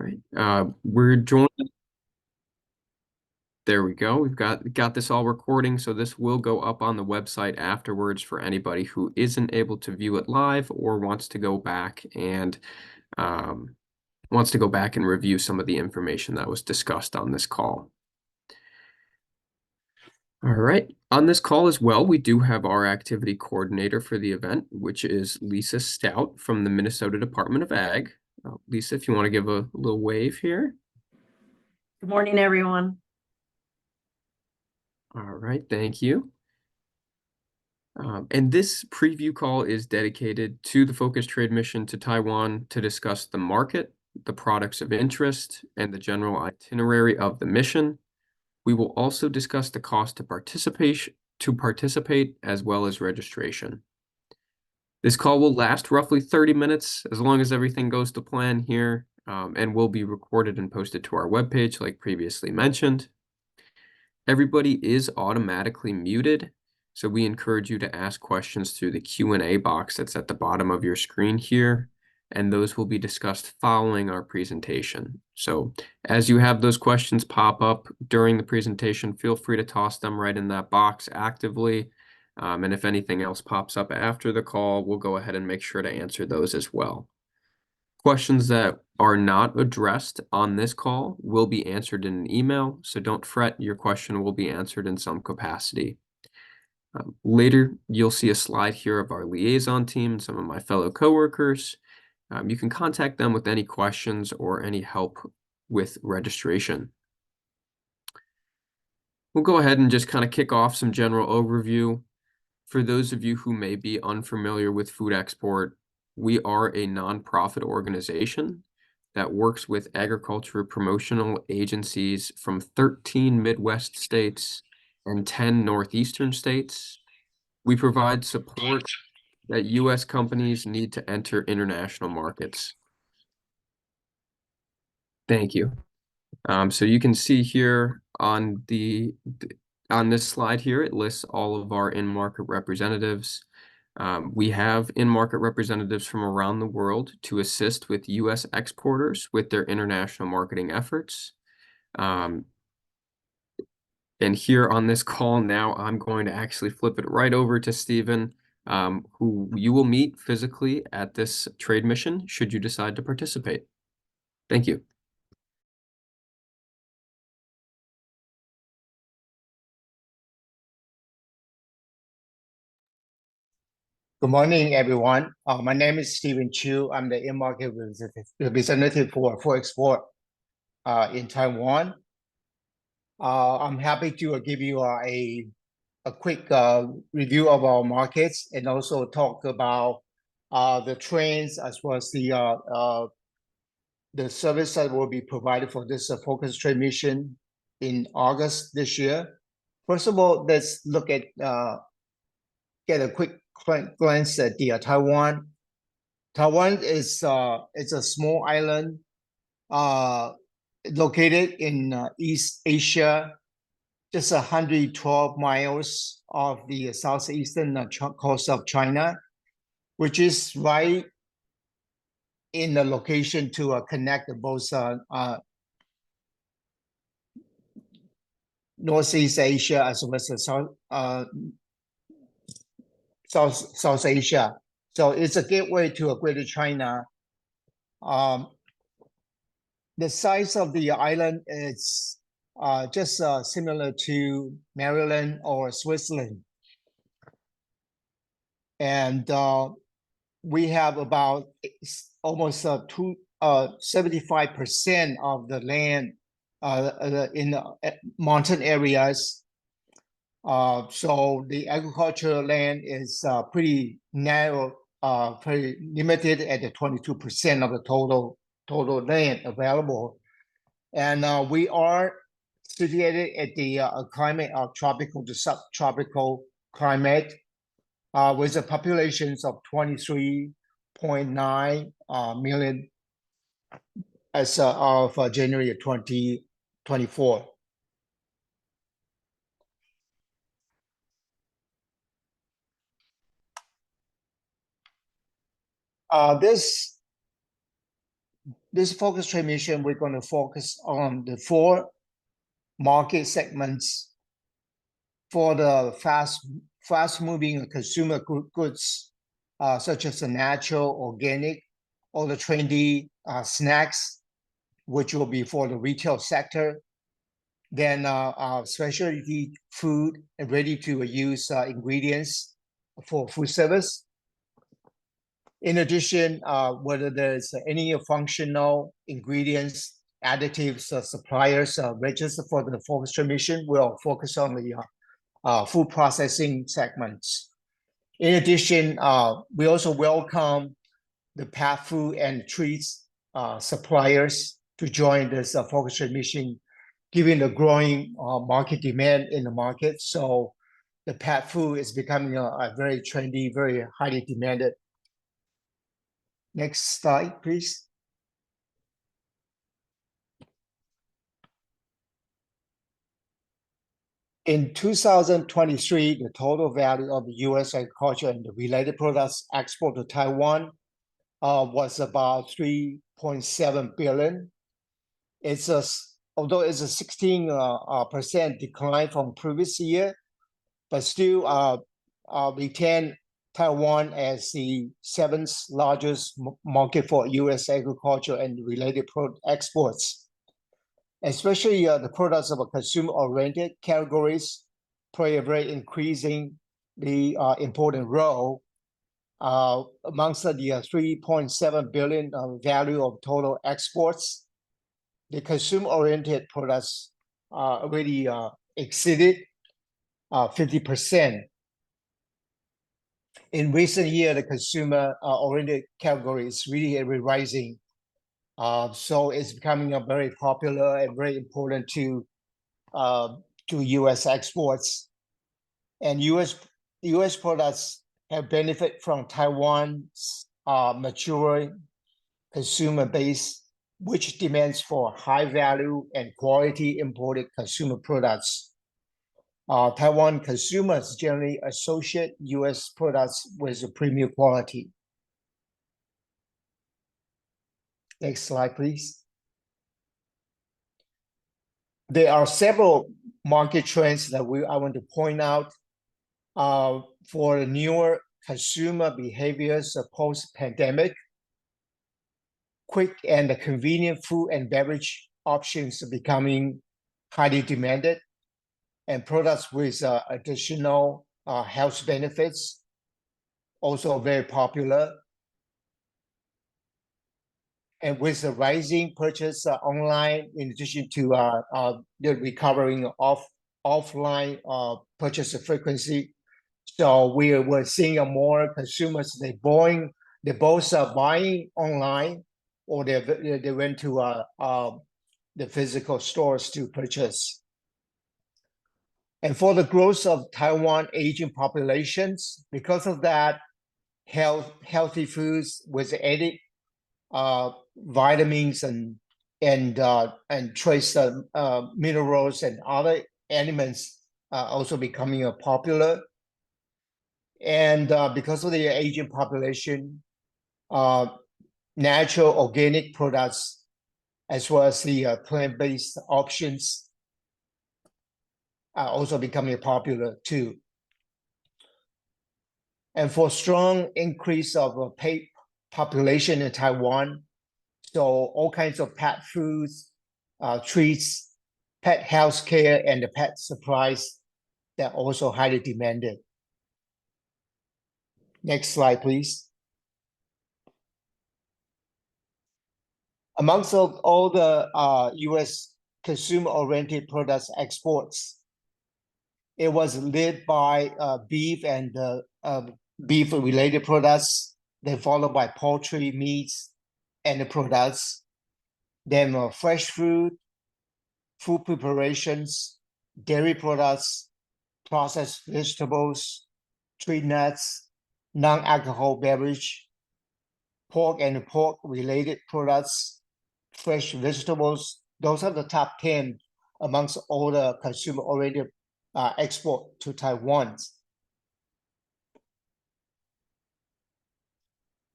right. We're joined. There we go. We've got this all recording, so this will go up on the website afterwards for anybody who isn't able to view it live or um, wants to go back and review some of the information that was discussed on this call. All right. On this call as well, we do have our activity coordinator for the event, which is Lisa Stout from the Minnesota Department of Ag. Lisa, if you want to give a little wave here. Good morning, everyone. All right, thank you. And this preview call is dedicated to the Focus Trade Mission to Taiwan to discuss the market, the products of interest, and the general itinerary of the mission. We will also discuss the cost to participate as well as registration. This call will last roughly 30 minutes as long as everything goes to plan here, and will be recorded and posted to our webpage like previously mentioned. Everybody is automatically muted, so we encourage you to ask questions through the Q&A box that's at the bottom of your screen here, and those will be discussed following our presentation. So as you have those questions pop up during the presentation, feel free to toss them right in that box actively. And if anything else pops up after the call, we'll go ahead and make sure to answer those as well. Questions that are not addressed on this call will be answered in an email, so don't fret, your question will be answered in some capacity. Later, you'll see a slide here of our liaison team and some of my fellow coworkers. You can contact them with any questions or any help with registration. We'll go ahead and just kind of kick off some general overview. For those of you who may be unfamiliar with Food Export, we are a nonprofit organization that works with agriculture promotional agencies from 13 Midwest states and 10 Northeastern states. We provide support that U.S. companies need to enter international markets. Thank you. So you can see here on this slide here, it lists all of our in-market representatives. We have in-market representatives from around the world to assist with U.S. exporters with their international marketing efforts. And here on this call now, I'm going to actually flip it right over to Stephen, who you will meet physically at this trade mission should you decide to participate. Thank you. Good morning, everyone. My name is Stephen Chu. I'm the in-market representative for Export in Taiwan. I'm happy to give you a quick review of our markets and also talk about the trends as well as the service that will be provided for this focus trade mission in August this year. First of all, let's look at get a quick glance at the Taiwan. Taiwan is it's a small island located in East Asia, just 112 miles off the southeastern coast of China, which is right in the location to connect both Northeast Asia as well as South Asia. So it's a gateway to Greater China. The size of the island is just similar to Maryland or Switzerland. And we have about almost 75% of the land in the mountain areas. So the agricultural land is pretty narrow, pretty limited at the 22% of the total land available. And we are situated at the climate of tropical to subtropical climate with a population of 23.9 million as of January 2024. This this focus trade mission, we're going to focus on the 4 market segments for the fast-moving consumer goods, such as the natural, organic, all the trendy snacks, which will be for the retail sector. Then specialty food and ready-to-use ingredients for food service. In addition, whether there's any functional ingredients, additives, suppliers registered for the focus trade mission, we'll focus on the food processing segments. In addition, we also welcome the pet food and treats suppliers to join this focus trade mission, given the growing market demand in the market. So the pet food is becoming a very trendy, very highly demanded. Next slide, please. In 2023, the total value of U.S. agriculture and the related products export to Taiwan was about 3.7 billion. Although it's a 16% decline from previous year, but still retain Taiwan as the 7th largest market for U.S. agriculture and related exports. Especially the products of a consumer-oriented categories play a very increasingly important role amongst the 3.7 billion value of total exports. The consumer-oriented products already exceeded 50%. In recent years, the consumer-oriented category is really rising. So it's becoming very popular and very important to U.S. exports. And U.S. products have benefited from Taiwan's maturing consumer base, which demands for high value and quality imported consumer products. Taiwan consumers generally associate U.S. products with premium quality. Next slide, please. There are several market trends that I want to point out for the newer consumer behaviors post-pandemic. Quick and convenient food and beverage options are becoming highly demanded, and products with additional health benefits also very popular. And with the rising purchase online, in addition to the recovering offline purchase frequency, so we're seeing more consumers they both are buying online, or they went to the physical stores to purchase. And for the growth of Taiwan aging populations, because of that, healthy foods with added vitamins and trace minerals and other elements also becoming popular. And because of the aging population, natural organic products as well as the plant-based options are also becoming popular too. And for strong increase of population in Taiwan, so all kinds of pet foods, treats, pet health care, and the pet supplies that are also highly demanded. Next slide, please. Amongst all the U.S. consumer-oriented products exports, it was led by beef and beef-related products, then followed by poultry, meats, and the products, then fresh food, food preparations, dairy products, processed vegetables, tree nuts, non-alcohol beverage, pork and pork-related products, fresh vegetables. Those are the top 10 amongst all the consumer-oriented export to Taiwan.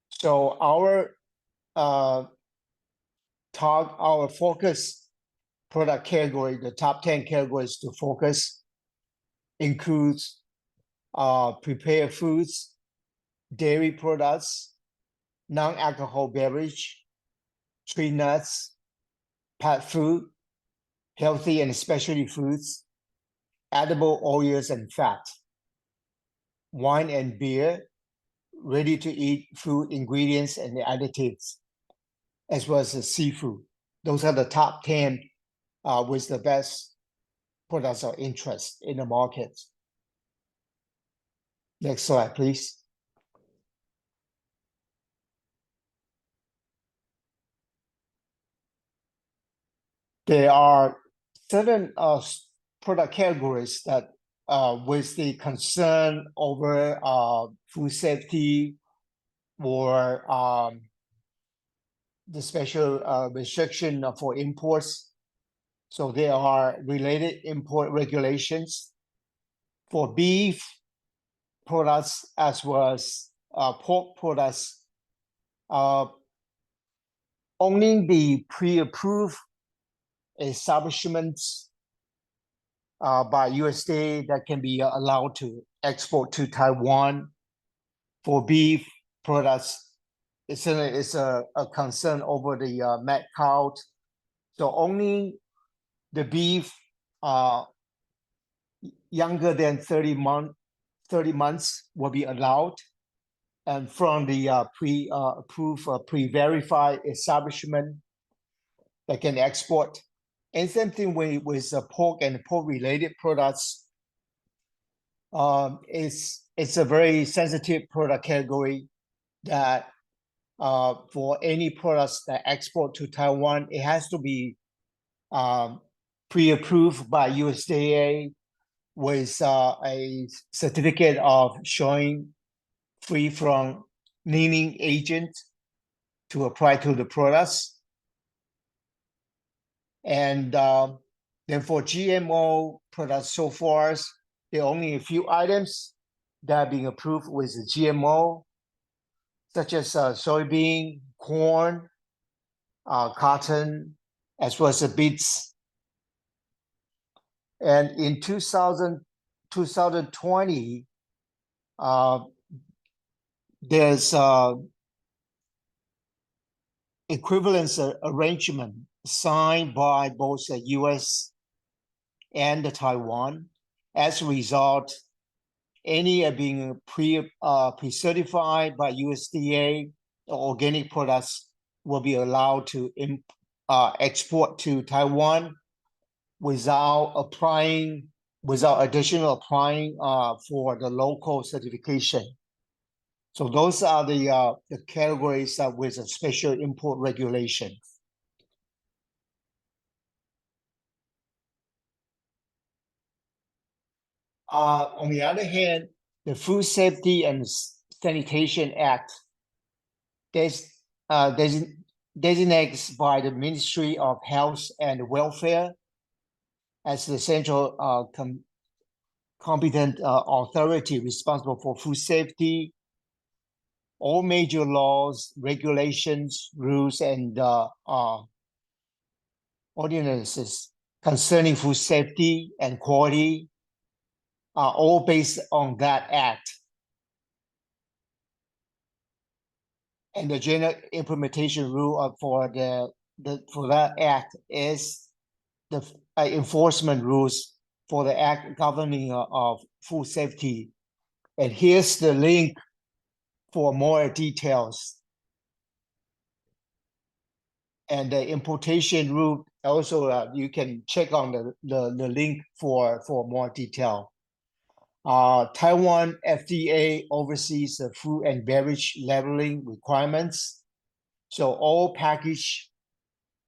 So our our focus product category, the top 10 categories to focus includes prepared foods, dairy products, non-alcohol beverage, tree nuts, pet food, healthy and specialty foods, edible oils and fat, wine and beer, ready-to-eat food ingredients and additives, as well as the seafood. Those are the top 10 with the best products of interest in the market. Next slide, please. There are certain product categories that with the concern over food safety or the special restriction for imports. So there are related import regulations for beef products as well as pork products. Only the pre-approved establishments by USDA that can be allowed to export to Taiwan for beef products. It's a concern over the mad cow. So only the beef younger than 30 months will be allowed, and from the pre-approved, pre-verified establishment that can export. And same thing with pork and pork-related products. It's a very sensitive product category that for any products that export to Taiwan, it has to be pre-approved by USDA with a certificate of showing free from leaning agent to apply to the products. And then for GMO products so far, there are only a few items that are being approved with the GMO, such as soybean, corn, cotton, as well as the beets. And in 2020, there's equivalence arrangement signed by both the US and the Taiwan. As a result, any being pre-certified by USDA organic products will be allowed to export to Taiwan without additional applying for the local certification. So those are the categories with a special import regulation. On the other hand, the Food Safety and Sanitation Act designates by the Ministry of Health and Welfare as the central competent authority responsible for food safety. All major laws, regulations, rules, and ordinances concerning food safety and quality are all based on that act. And the general implementation rule for that act is the enforcement rules for the act governing of food safety. And here's the link for more details. And the importation rule also, you can check on the link for more detail. Taiwan FDA oversees the food and beverage labeling requirements. So all packaged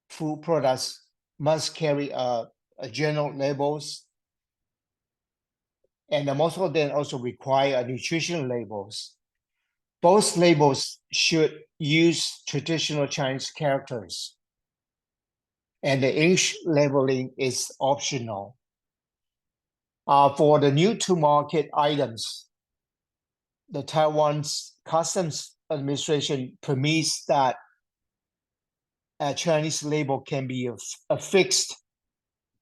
food products must carry a general labels. And most of them also require nutrition labels. Both labels should use traditional Chinese characters. And the English labeling is optional. For the new to market items, the Taiwan's Customs Administration permits that Chinese label can be affixed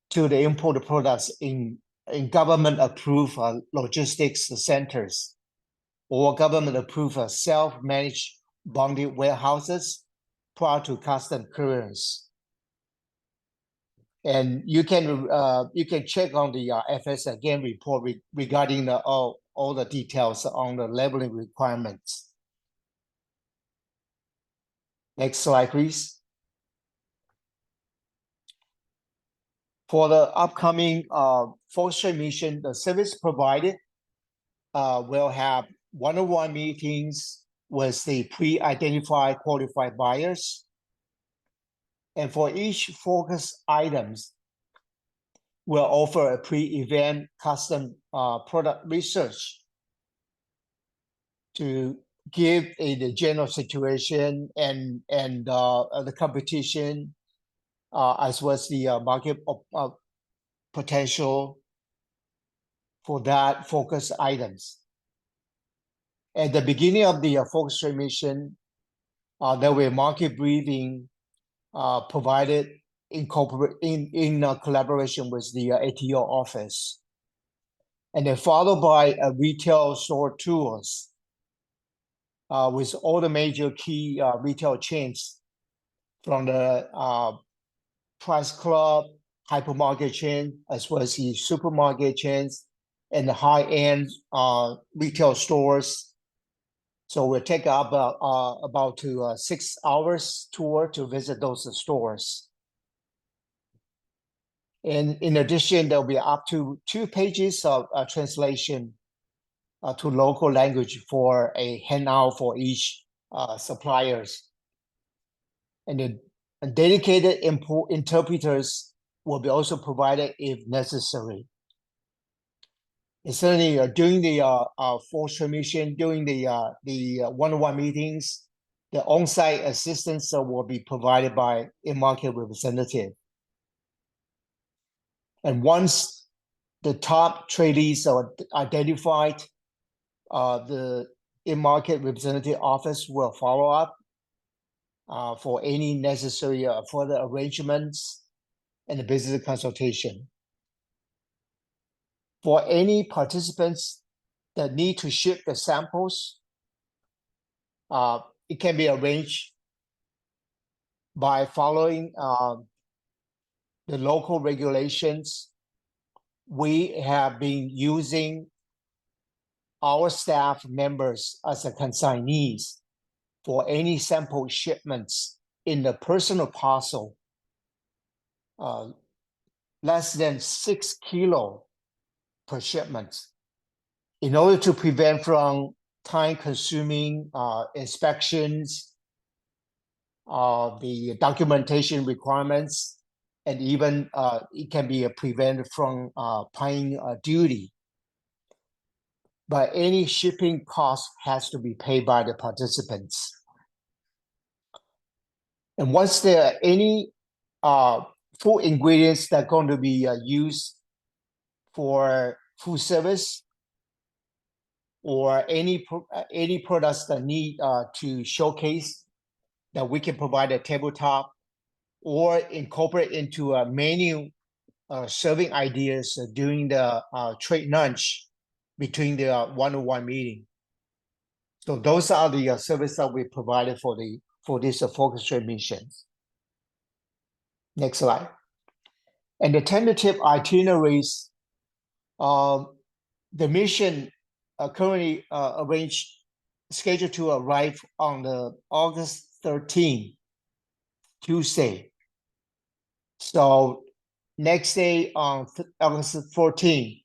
to the imported products in government approved logistics centers or government approved self-managed bonded warehouses prior to custom clearance. And you can check on the FS again report regarding all the details on the labeling requirements. Next slide, please. For the upcoming Focus Trade mission, the service provided will have one-on-one meetings with the pre-identified qualified buyers. And for each focus items, we'll offer a pre-event custom product research to give the general situation and the competition, as well as the market potential for that focus items. At the beginning of the focus trade mission, there will be market briefing provided in collaboration with the ATO office, and then followed by retail store tours with all the major key retail chains, from the Price Club, hypermarket chain, as well as the supermarket chains and the high-end retail stores. So we'll take about 6 hours tour to visit those stores. And in addition, there'll be up to 2 pages of translation to local language for a handout for each suppliers. And then dedicated interpreters will be also provided if necessary. And certainly during the Focus Trade mission, during the one-on-one meetings, the on-site assistance will be provided by in-market representative. And once the top tradies are identified, the in-market representative office will follow up for any necessary further arrangements and the business consultation. For any participants that need to ship the samples, it can be arranged by following the local regulations. We have been using our staff members as a consignees for any sample shipments in the personal parcel, less than 6 kilos per shipment, in order to prevent from time-consuming inspections, the documentation requirements, and even it can be prevented from paying duty. But any shipping cost has to be paid by the participants. And once there are any food ingredients that are going to be used for food service, or any products that need to showcase, that we can provide a tabletop or incorporate into a menu serving ideas during the trade lunch between the one-on-one meeting. So those are the services that we provided for this Focus Trade mission. Next slide. And the tentative itineraries, the mission currently scheduled to arrive on the August 13th, Tuesday. So next day on August 14th,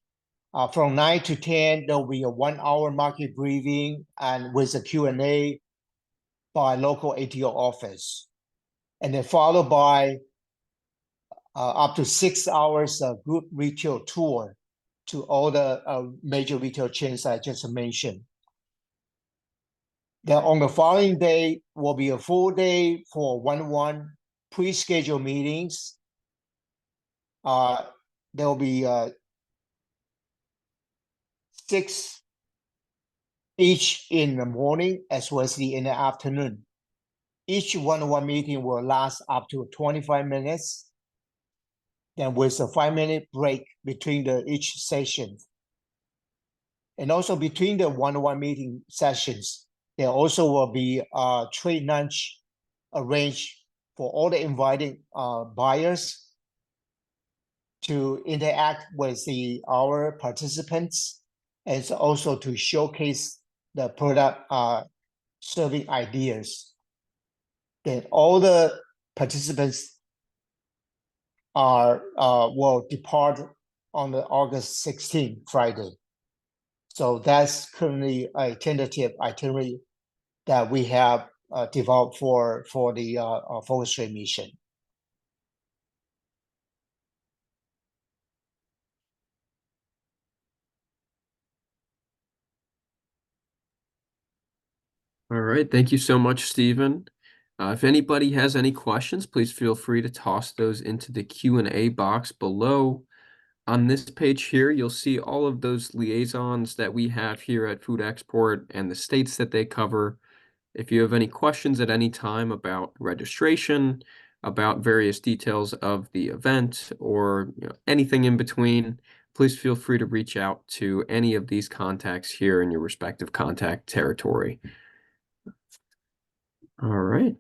from 9 to 10, there will be a 1-hour market briefing and with a Q&A by local ATO office. And then followed by up to 6 hours of group retail tour to all the major retail chains I just mentioned. Then on the following day will be a full day for one-on-one pre-scheduled meetings. There will be 6 each in the morning as well as in the afternoon. each one-on-one meeting will last up to 25 minutes. Then with a 5-minute break between each session. And also between the one-on-one meeting sessions, there also will be a trade lunch arranged for all the invited buyers to interact with our participants, and also to showcase the product serving ideas. Then all the participants will depart on the August 16th, Friday. So that's currently a tentative itinerary that we have developed for the focus trade mission. All right, thank you so much, Stephen. If anybody has any questions, please feel free to toss those into the Q&A box below. On this page here, you'll see all of those liaisons that we have here at Food Export and the states that they cover. If you have any questions at any time about registration, about various details of the event, or anything in between, please feel free to reach out to any of these contacts here in your respective contact territory. All right.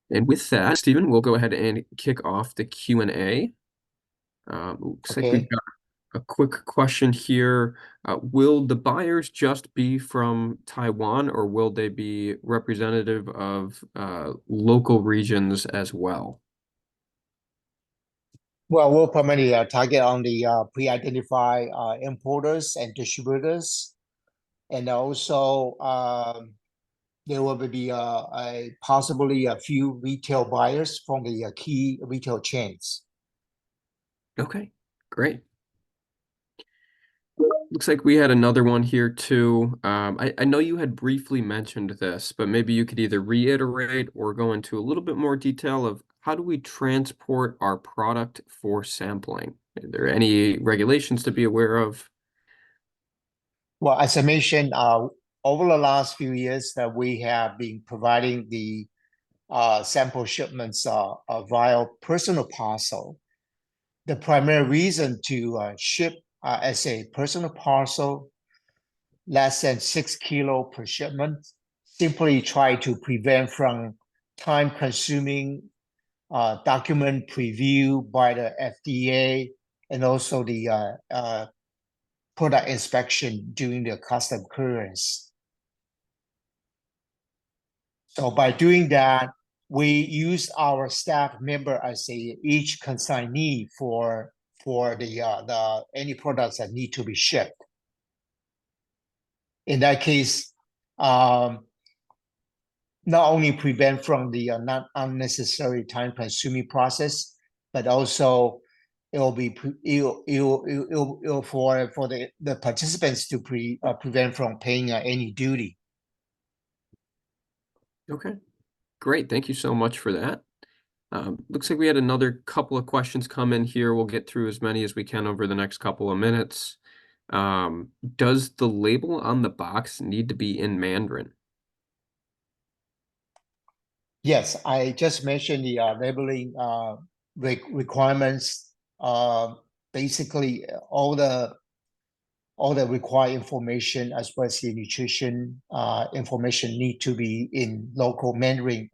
And with that, Stephen, we'll go ahead and kick off the Q&A. Looks like we've got a quick question here. Will the buyers just be from Taiwan, or will they be representative of local regions as well? Well, we'll primarily target on the pre-identified importers and distributors, and also there will be possibly a few retail buyers from the key retail chains. Okay, great. Looks like we had another one here too. I know you had briefly mentioned this, but maybe you could either reiterate or go into a little bit more detail of how do we transport our product for sampling? Are there any regulations to be aware of? Well, as I mentioned, over the last few years that we have been providing the sample shipments via personal parcel. The primary reason to ship as a personal parcel less than 6 kilo per shipment, simply try to prevent from time-consuming document preview by the FDA, and also the product inspection during the custom clearance. So by doing that, we use our staff member as each consignee for the any products that need to be shipped. In that case, not only prevent from the not unnecessary time-consuming process, but also it will be for the participants to prevent from paying any duty. Okay, great. Thank you so much for that. Looks like we had another couple of questions come in here. We'll get through as many as we can over the next couple of minutes. Does the label on the box need to be in Mandarin? Yes, I just mentioned the labeling requirements. Basically, all the required information as well as the nutrition information need to be in local Mandarin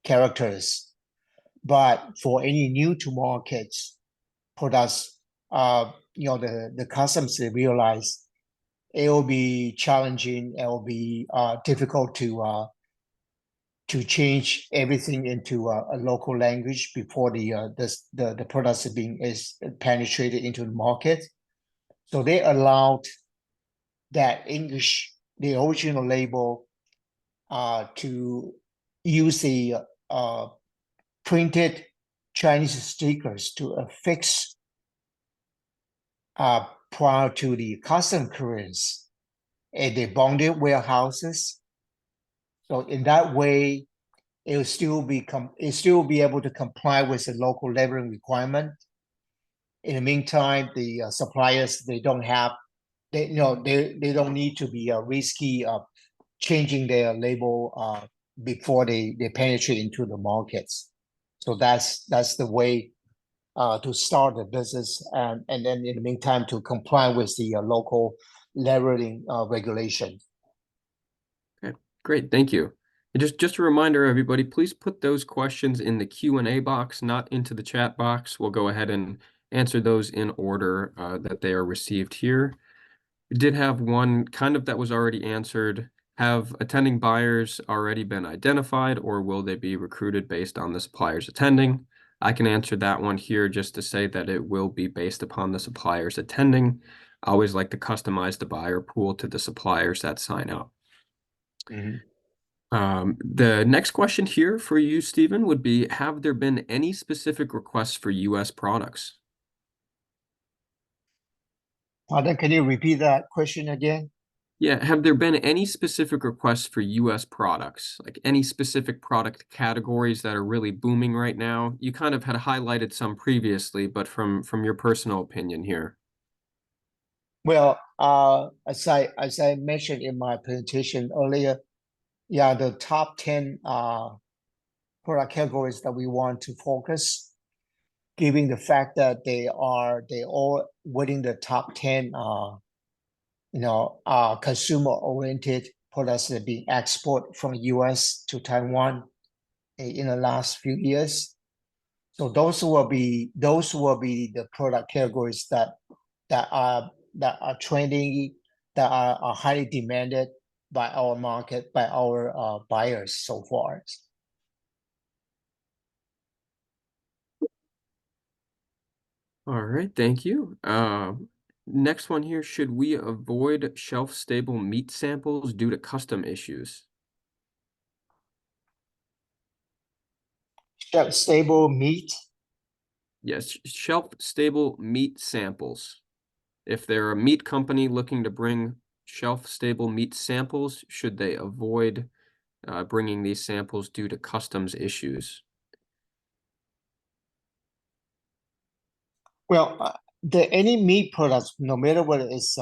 characters. But for any new to markets products, the customs they realize it will be challenging. It will be difficult to change everything into a local language before the products is penetrated into the market. So they allowed that English, the original label, to use the printed Chinese stickers to affix prior to the custom clearance at the bonded warehouses. So in that way, it will still be able to comply with the local labeling requirement. In the meantime, the suppliers they don't need to be risky changing their label before they penetrate into the markets. So that's the way to start the business, and then in the meantime to comply with the local labeling regulation. Okay, great, thank you. And just a reminder, everybody, please put those questions in the Q&A box, not into the chat box. We'll go ahead and answer those in order that they are received here. We did have one kind of that was already answered. Have attending buyers already been identified, or will they be recruited based on the suppliers attending? I can answer that one here just to say that it will be based upon the suppliers attending. I always like to customize the buyer pool to the suppliers that sign up. The next question here for you, Stephen, would be, have there been any specific requests for U.S. products? Pardon, can you repeat that question again? Yeah, have there been any specific requests for U.S. products, like any specific product categories that are really booming right now? You kind of had highlighted some previously, but from your personal opinion here. Well, as I mentioned in my presentation earlier, yeah, the top 10 product categories that we want to focus, given the fact that they all within the top 10 consumer oriented products that are being exported from US to Taiwan in the last few years. So those will be the product categories that are trending, that are highly demanded by our market, by our buyers so far. All right, thank you. Next one here, should we avoid shelf-stable meat samples due to custom issues? Shelf-stable meat. Yes, shelf-stable meat samples. If they're a meat company looking to bring shelf-stable meat samples, should they avoid bringing these samples due to customs issues? Well, any meat products, no matter whether it's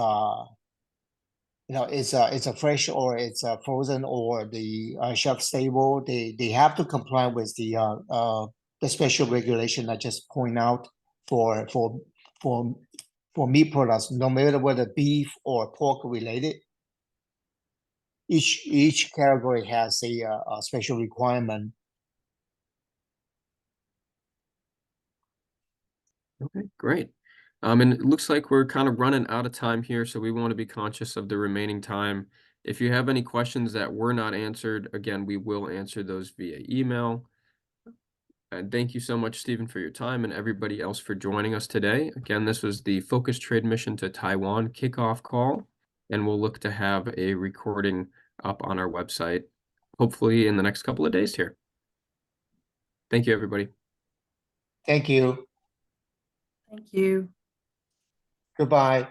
it's a fresh or it's a frozen or the shelf stable, they have to comply with the special regulation I just point out for meat products, no matter whether beef or pork related. Each category has a special requirement. Okay, great. And it looks like we're kind of running out of time here, so we want to be conscious of the remaining time. If you have any questions that were not answered, again, we will answer those via email. And thank you so much, Stephen, for your time, and everybody else for joining us today. Again, this was the Focus Trade Mission to Taiwan kickoff call, and we'll look to have a recording up on our website, hopefully in the next couple of days here. Thank you, everybody. Thank you. Thank you. Goodbye.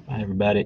Bye, everybody.